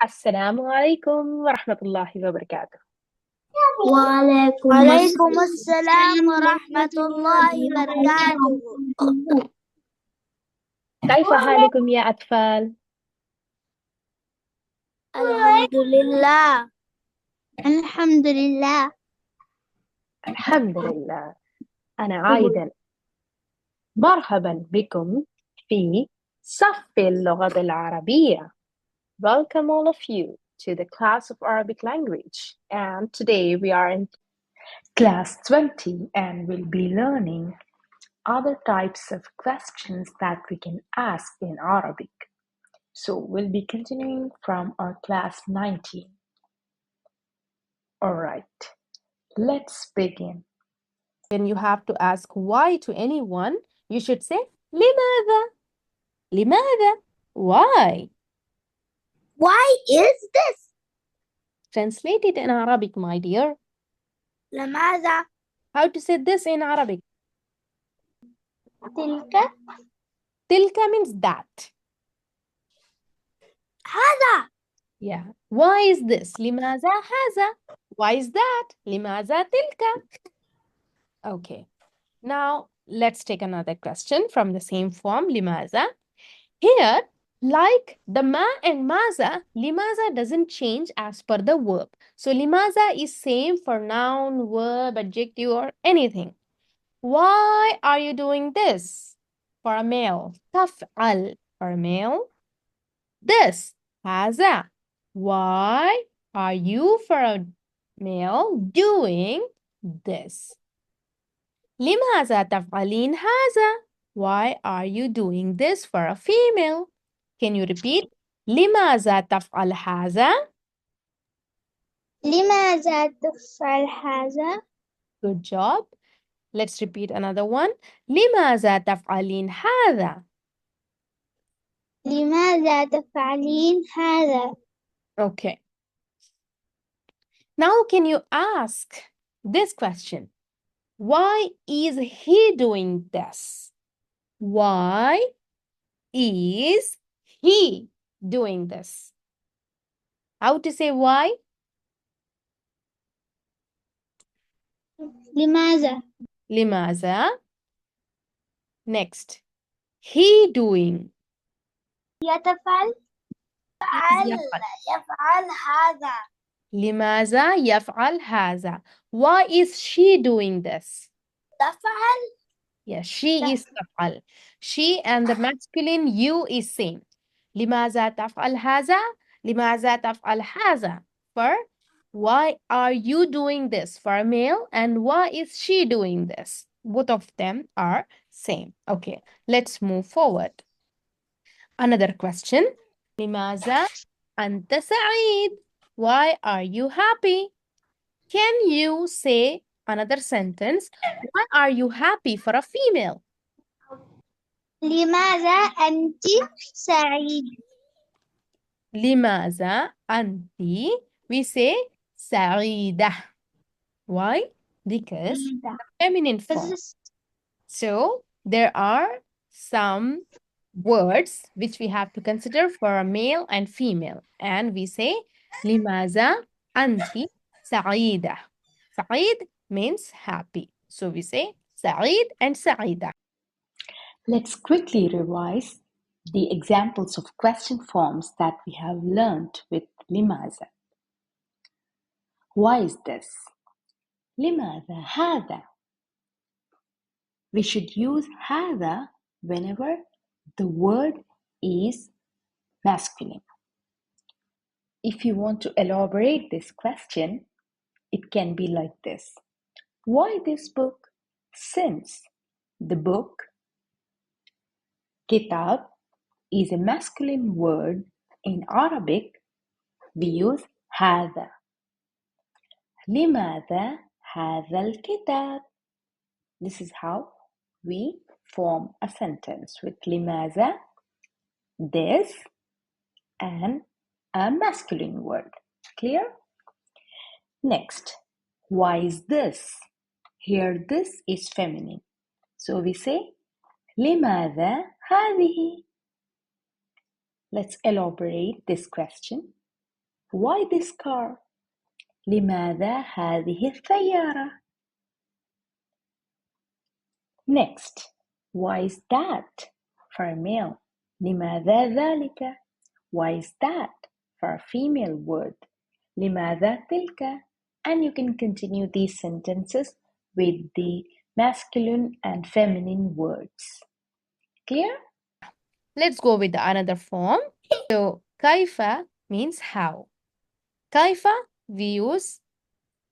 السلام عليكم ورحمة الله وبركاته. وعليكم السلام ورحمة الله وبركاته. كيف حالكم يا أطفال؟ الحمد لله. الحمد لله. الحمد لله. أنا عايدة. مرحبا بكم في صف اللغة العربية. Welcome all of you to the class of Arabic language. And today we are in class 20 and we'll be learning other types of questions that we can ask in Arabic. So we'll be continuing from our class 19. All right, let's begin. When you have to ask why to anyone, you should say لماذا. لماذا? Why? Why is this? Translate it in Arabic, my dear. لماذا؟ How to say this in Arabic? تلك. تلك means that. هذا. Yeah. Why is this? لماذا هذا? Why is that? لماذا تلك? Okay. Now, let's take another question from the same form, لماذا. Here, like the ma and maza, limaza doesn't change as per the verb. So, limaza is same for noun, verb, adjective, or anything. Why are you doing this? For a male, تفعل. For a male, this. هذا. Why are you, for a male, doing this? لماذا تفعلين هذا? Why are you doing this for a female? Can you repeat? لماذا تفعل هذا? لماذا تفعل هذا؟ Good job. Let's repeat another one. لماذا تفعلين هذا? لماذا تفعلين هذا؟ Okay. Now can you ask this question? Why is he doing this? Why is he doing this? How to say why? لماذا؟ لماذا? Next. He doing. يفعل هذا. لماذا يفعل هذا? Why is she doing this? تفعل. Yes, she is تفعل. She and the masculine you is same. لماذا تفعل هذا? لماذا تفعل هذا? For why are you doing this? For a male, and why is she doing this? Both of them are same. Okay, let's move forward. Another question. لماذا أنت سعيد? Why are you happy? Can you say another sentence? Why are you happy for a female? لماذا أنت سعيد؟ لماذا أنت? We say سعيدة. Why? Because the feminine form. So there are some words which we have to consider for a male and female. And we say لماذا أنت سعيدة. سعيد means happy. So we say سعيد and سعيدة. Let's quickly revise the examples of question forms that we have learned with لماذا. Why is this? لماذا هذا? We should use هذا whenever the word is masculine. If you want to elaborate this question, it can be like this. Why this book? Since the book, kitab, is a masculine word in Arabic, we use هذا. لماذا هذا الكتاب? This is how we form a sentence with لماذا, this, and a masculine word. Clear? Next, why is this? Here this is feminine. So we say لماذا هذه? Let's elaborate this question. Why this car? لماذا هذه السيارة? Next, why is that? For a male. لماذا ذلك? Why is that? For a female word. لماذا تلك? And you can continue these sentences with the masculine and feminine words. Clear? Let's go with another form. So, kaifa means how. Kaifa we use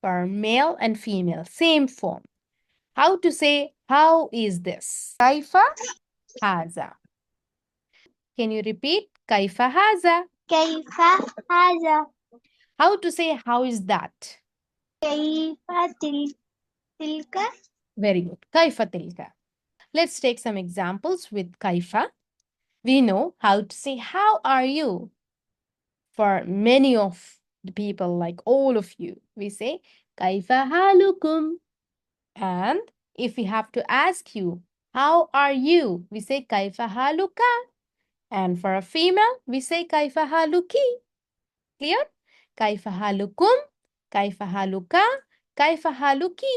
for male and female, same form. How to say, how is this? Kaifa haza. Can you repeat? Kaifa haza. كيف هذا؟ How to say, how is that? كيف تلك؟ Very good. Kaifa tilka. Let's take some examples with kaifa. We know how to say, how are you? For many of the people, like all of you, we say, kaifa halukum. And if we have to ask you, how are you? We say, kaifa haluka. And for a female, we say, kaifa haluki. Clear? Kaifa halukum, kaifa haluka, kaifa haluki.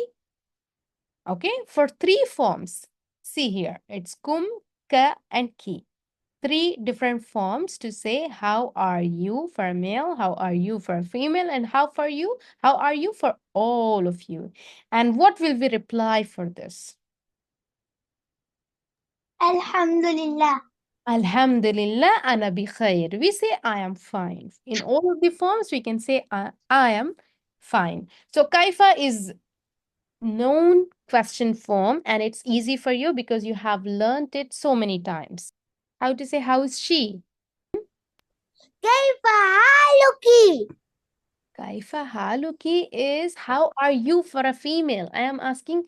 Okay, for three forms. See here, it's kum, ka, and ki. Three different forms to say how are you for a male, how are you for a female, and how are you for all of you. And what will we reply for this? الحمد لله. Alhamdulillah, ana bi khair. We say I am fine. In all of the forms, we can say I am fine. So kaifa is known question form, and it's easy for you because you have learned it so many times. How to say how is she? كيف حالك؟ Kaifa haluki is how are you for a female. I am asking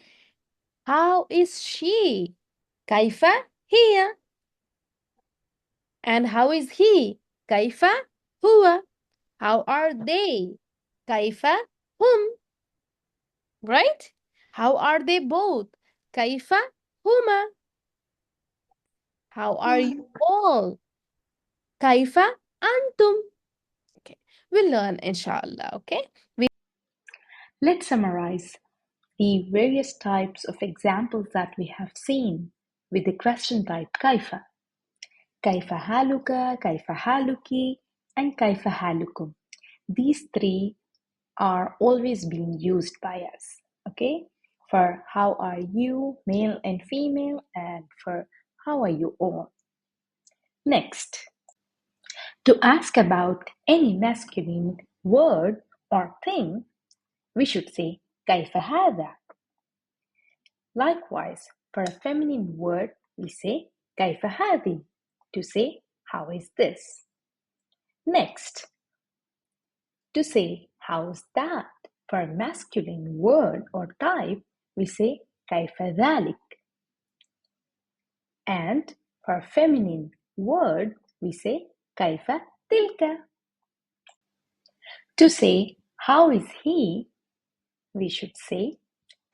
how is she? Kaifa hiya. And how is he? Kaifa huwa. How are they? Kaifa hum. Right? How are they both? Kaifa huma. How are you all? Kaifa antum. Okay. We'll learn inshallah, okay? Let's summarize the various types of examples that we have seen with the question type كيف. كيف حالك, كيف حالك, and كيف حالكم. These three are always being used by us, okay? For how are you, male and female, and for how are you all. Next, to ask about any masculine word or thing, we should say كيف هذا. Likewise, for a feminine word, we say كيف هذه, to say how is this. Next, to say how's that, for a masculine word or type, we say كيف ذلك. And for a feminine word, we say كيف تلك. To say how is he, we should say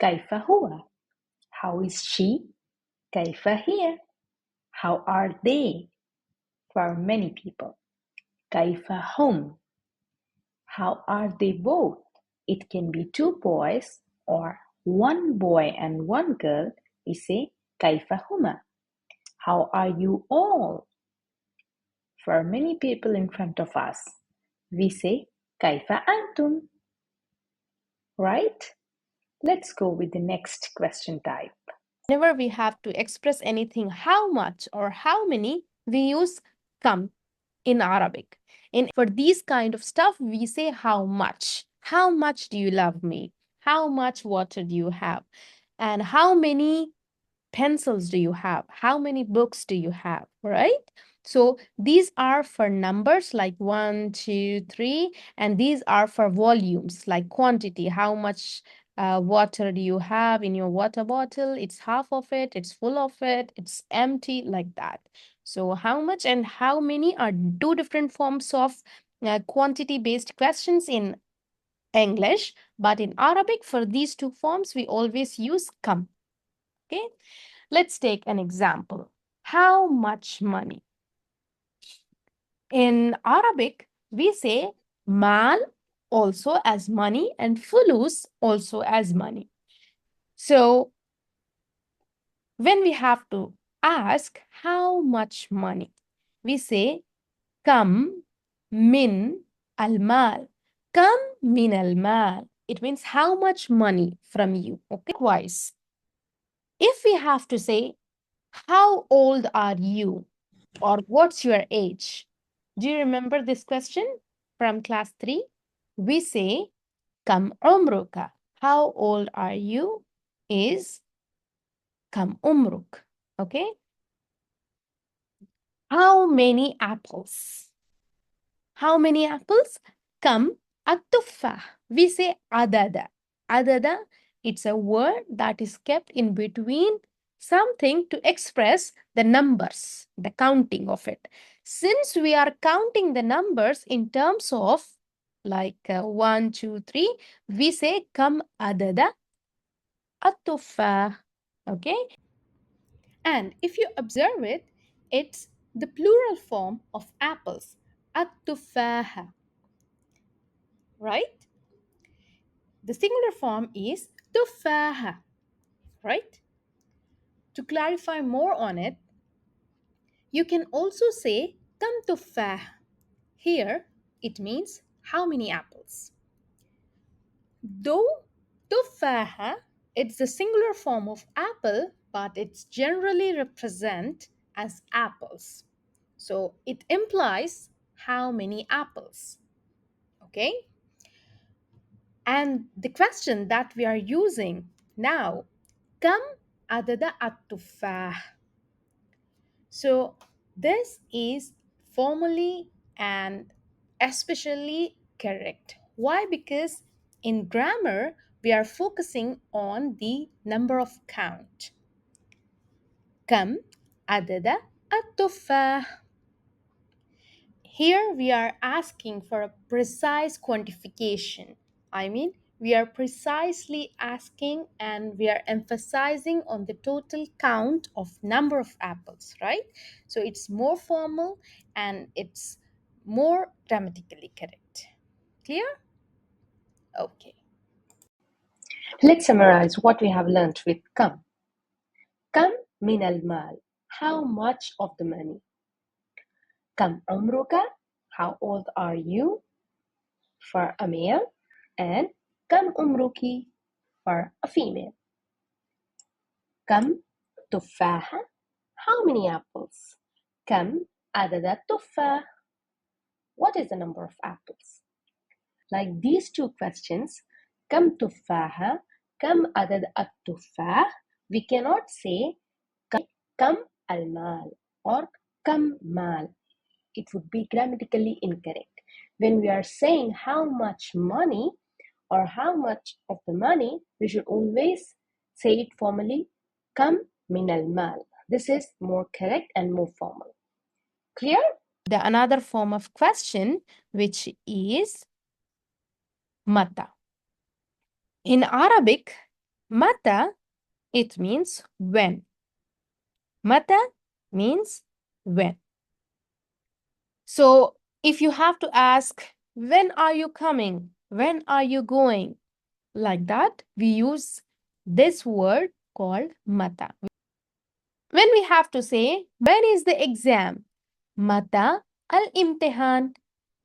كيف هو. How is she? كيف هي. How are they? For many people. كيف هم. How are they both? It can be two boys or one boy and one girl. We say كيف هما. How are you all? For many people in front of us, we say كيف أنتم. Right? Let's go with the next question type. Whenever we have to express anything, how much or how many, we use kam in Arabic. And for these kind of stuff, we say how much. How much do you love me? How much water do you have? And how many pencils do you have? How many books do you have? Right? So these are for numbers like 1, 2, 3, and these are for volumes like quantity. How much water do you have in your water bottle? It's half of it, it's full of it, it's empty, like that. So how much and how many are two different forms of quantity-based questions in English, but in Arabic, for these two forms, we always use kam. Okay, let's take an example. How much money? In Arabic, we say Mal also as money and fulus also as money. So when we have to ask how much money, we say kam min al mal. Kam min al mal. It means how much money from you. Okay. Likewise, if we have to say how old are you or what's your age? Do you remember this question from class 3? We say kam umruka. How old are you is kam umruk. Okay. How many apples? How many apples? Kam at-tuffah. We say adada. Adada, it's a word that is kept in between something to express the numbers, the counting of it. Since we are counting the numbers in terms of like 1, 2, 3, we say kam adada at-tuffah. Okay. And if you observe it, it's the plural form of apples. At-tufaha. Right? The singular form is tufaha, right? To clarify more on it, you can also say kam tufah. Here, it means how many apples. Though tufaha, it's the singular form of apple, but it's generally represent as apples. So it implies how many apples. Okay? And the question that we are using now, kam adada at-tufah. So this is formally and especially correct. Why? Because in grammar, we are focusing on the number of count. Kam adada at-tufah. Here we are asking for a precise quantification. I mean, we are precisely asking and we are emphasizing on the total count of number of apples, right? So it's more formal and it's more grammatically correct. Clear? Okay. Let's summarize what we have learnt with kam. Kam min al mal. How much of the money? Kam umruka. How old are you? For a male. And kam umruki for a female. Kam tufaha. How many apples? Kam adada tuffah. What is the number of apples? Like these two questions, kam tufaha, kam adad at-tuffah, we cannot say kam al-mal or kam mal. It would be grammatically incorrect. When we are saying how much money or how much of the money, we should always say it formally, kam min al-mal. This is more correct and more formal. Clear? The another form of question, which is mata. In Arabic, mata, it means when. Mata means when. So if you have to ask, when are you coming? When are you going? Like that, we use this word called mata. When we have to say, when is the exam? Mata al-imtihan.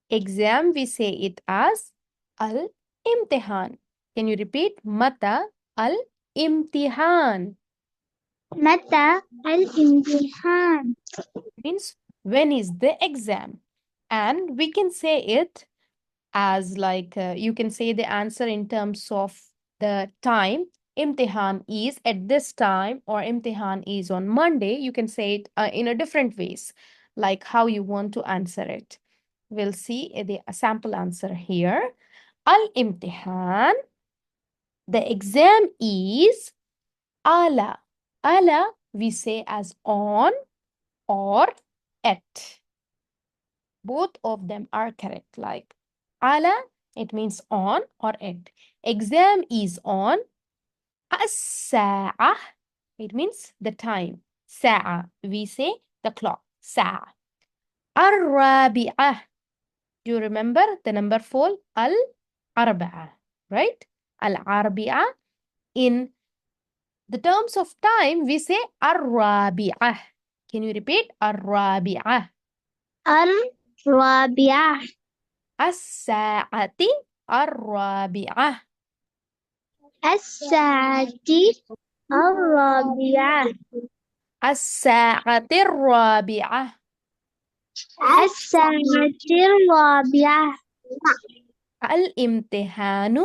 Exam, we say it as al-imtihan. Can you repeat? Mata al-imtihan. متى الامتحان؟ Means when is the exam? And we can say it as like you can say the answer in terms of the time. Imtihan is at this time or imtihan is on Monday. You can say it in a different ways, like how you want to answer it. We'll see the sample answer here. Al-imtihan, the exam is ala. Ala we say as on or at. Both of them are correct. Like ala, it means on or at. Exam is on. As-sa'a, it means the time. Sa'a, we say the clock. Sa'a. Ar-rabi'ah, Do you remember the number 4? Al-Arba'a, right? Al-Arbi'a. In the terms of time, we say Ar-Rabi'ah. Can you repeat? Ar-Rabi'ah. الرابعة الساعة الرابعة. الساعة الرابعة الساعة الرابعة. الساعة الرابعة الامتحان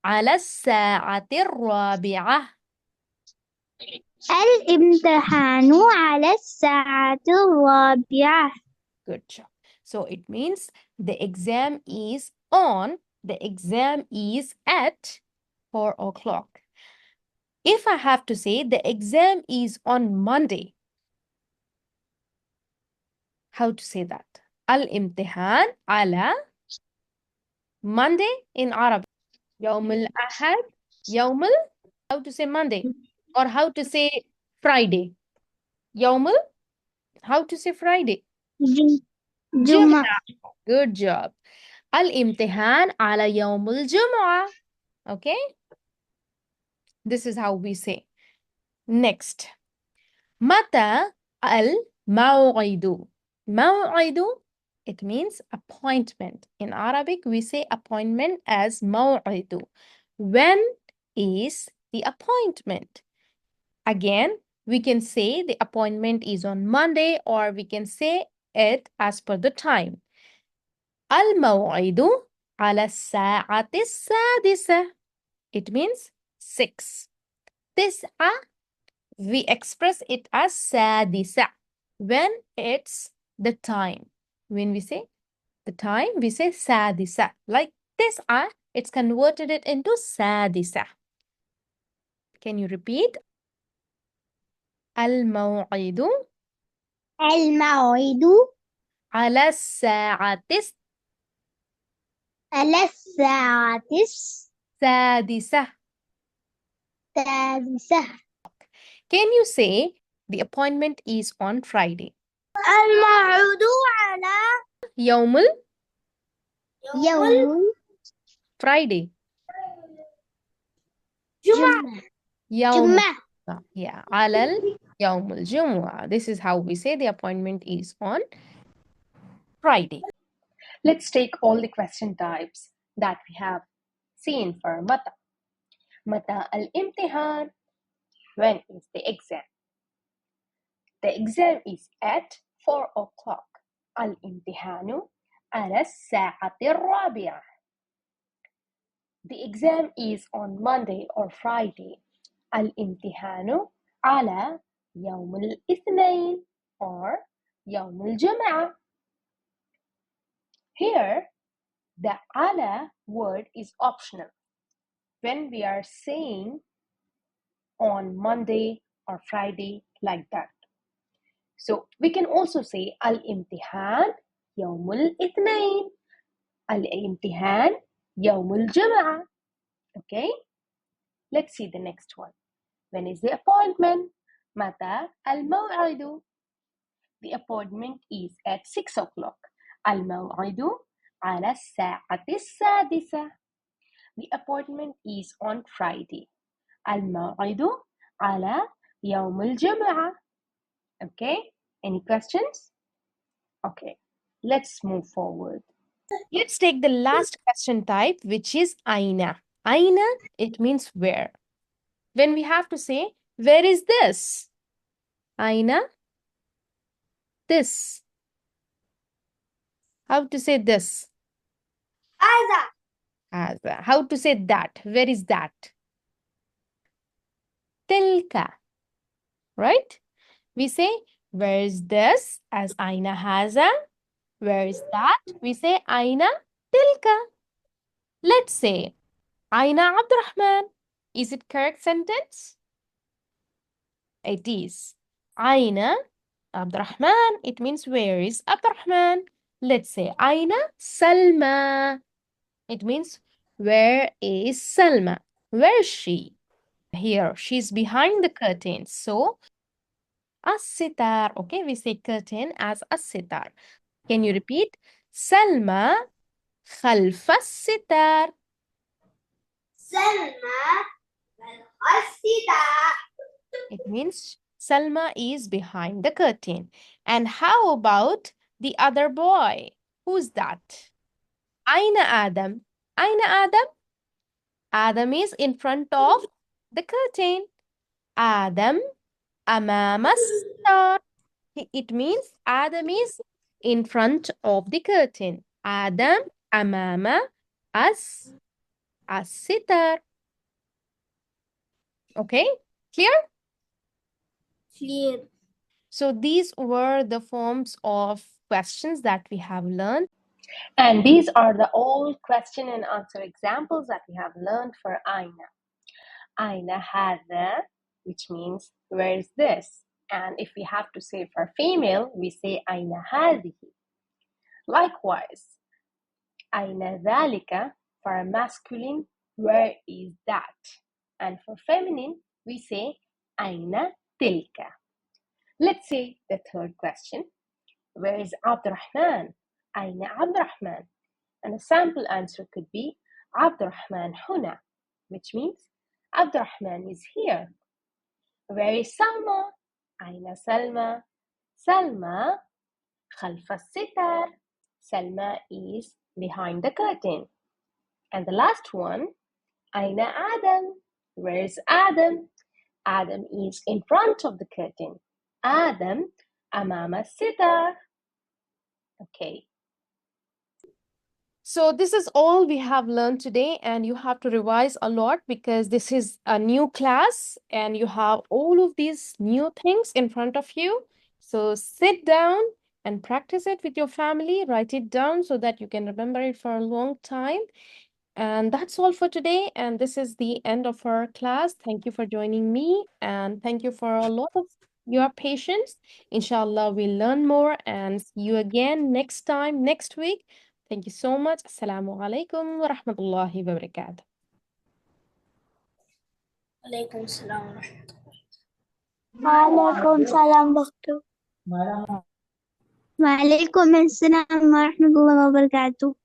على الساعة الرابعة. الامتحان على الساعة الرابعة. Good job. So it means the exam is at 4 o'clock. If I have to say the exam is on Monday, how to say that? Al-imtihan ala Monday in Arabic. Yawm al-ahad. How to say Monday? Or how to say Friday? How to say Friday? جمعة. Good job. Al-imtihan ala yawm al-jum'ah. Okay? This is how we say. Next. Mata al-maw'idu. Maw'idu, it means appointment. In Arabic, we say appointment as maw'idu. When is the appointment? Again, we can say the appointment is on Monday, or we can say it as per the time. Al-maw'idu ala sa'ati sadisa. It means 6. Tis'a, we express it as sadisa when it's the time. When we say the time, we say sadisa. Like tis'a, it's converted it into sadisa. Can you repeat? Al-maw'idu الموعد ala sa'atis على الساعة sadisa. السادسة. Can you say the appointment is on Friday? الموعد على يوم يوم Friday. جمعة. يوم جمعة. Yeah, على يوم الجمعة. This is how we say the appointment is on Friday. Let's take all the question types that we have seen for mata. Mata al-imtihan, when is the exam? The exam is at 4 o'clock. Al-imtihanu ala as-sa'ati ar-rabi'ah. The exam is on Monday or Friday. Al-imtihanu ala yawm al-ithnain or yawm al-jum'ah. Here, the ala word is optional when we are saying on Monday or Friday like that. So we can also say al-imtihan yawm al-ithnain, al-imtihan yawm al-jum'ah. Okay? Let's see the next one. When is the appointment? Mata al-maw'idu. The appointment is at 6 o'clock. Al-maw'idu ala as-sa'ati as-sadisa. The appointment is on Friday. Al-maw'idu ala yawm al-jum'ah. Okay? Any questions? Okay. Let's move forward. Let's take the last question type, which is aina. Aina, it means where. When we have to say, where is this? Aina, this. How to say this? Haza. How to say that? Where is that? Tilka. Right? We say, where is this? As aina haza. Where is that? We say, aina tilka. Let's say, aina Abdurrahman. Is it correct sentence? It is. Aina Abdurrahman. It means where is Abdurrahman? Let's say Aina Salma. It means where is Salma? Where is she? Here, she's behind the curtain. So, as-sitar. Okay, we say curtain as as-sitar. Can you repeat? Salma خلف الستار. سلمى الستار. It means Salma is behind the curtain. And how about the other boy? Who's that? أين آدم? أين آدم? Adam is in front of the curtain. Adam أمام الستار. It means Adam is in front of the curtain. Adam أمام الستار. Okay, clear? Clear. So these were the forms of questions that we have learned. And these are the all question and answer examples that we have learned for Aina. Aina هذا, which means where is this? And if we have to say for female, we say Aina هذه. Likewise, Aina ذلك for a masculine, where is that? And for feminine, we say Aina تلك. Let's say the third question. Where is Abdurrahman? Aina Abdurrahman? And a sample answer could be Abdurrahman هنا, which means Abdurrahman is here. Where is Salma? Aina Salma? Salma خلف الستار. Salma is behind the curtain. And the last one, Aina Adam? Where is Adam? Adam is in front of the curtain. Adam أمام الستار. Okay. So this is all we have learned today, and you have to revise a lot because this is a new class and you have all of these new things in front of you. So sit down and practice it with your family. Write it down so that you can remember it for a long time. And that's all for today. And this is the end of our class. Thank you for joining me, and thank you for a lot of your patience. Inshallah, we'll learn more and see you again next time, next week. Thank you so much. Assalamu alaikum wa rahmatullahi wa barakatuh. وعليكم السلام ورحمة الله. وعليكم السلام دكتور. وعليكم السلام ورحمة الله وبركاته.